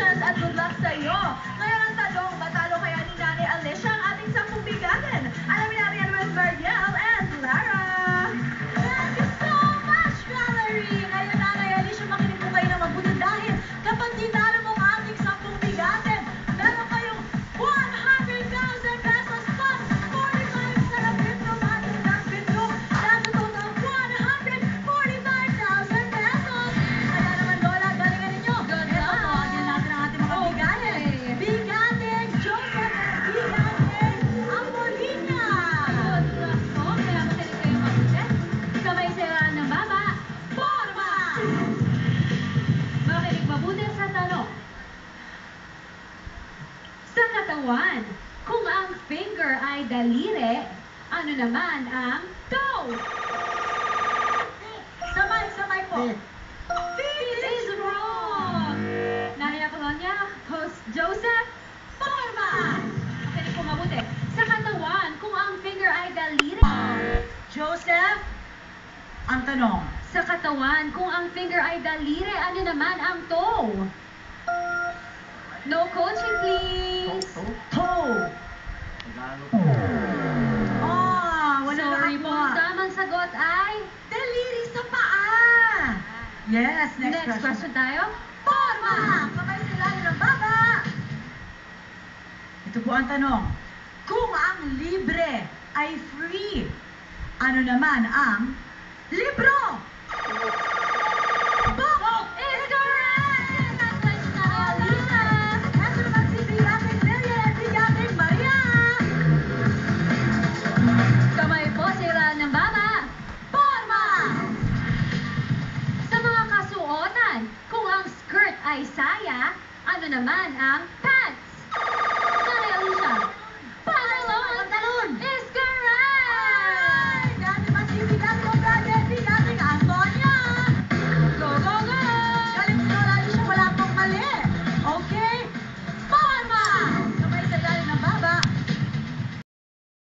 congratulations at good luck sa iyo. Ngayon ang tanong, matalo kaya ni Nanay Alicia ang ating 10 bigatin? Alamin natin yan with Mariel and Lara. Thank you so much, Valerie! Ngayon, Nanay Alicia, makinig po kayo ng mabuti dahil kapag tinalo mo ang ating 10 bigatin, meron kayong 100,000 pesos plus 45 sa nabitong ating nagbitong. That's a total of 145,000 pesos! Kaya naman, Lola, galingan ninyo. Ito, tawagin natin ang ating mga bigatin. Bigatin Joseph at Bigatin Amolina. Kaya makinig kayo mabuti. Kamay sila ng baba. Forma! Makinig mabuti sa tanong. Sa katawan, kung ang finger ay daliri, ano naman ang toe? Sabay po. Feet is wrong. Nanay Apolonia, Host Joseph, forma! Makinig po mabuti. Sa katawan, kung ang finger ay daliri, Joseph, ang tanong. sa katawan, kung ang finger ay daliri, ano naman ang toe? No coaching, please. Toe. Wala Sorry po, ang nakakuha. tamang sagot ay... Daliri sa paa. Yes, Next question tayo. Forma! Kamay sila ng baba. Ito po ang tanong. Kung ang libre ay free, ano naman ang libro? Book Is correct! Congratulations, Nanay Alisa! Ito naman si Bigatin Lilian at Bigatin Maria. Kamay po sila ng baba. Forma! Sa mga kasuotan, kung ang skirt ay saya, ano naman ang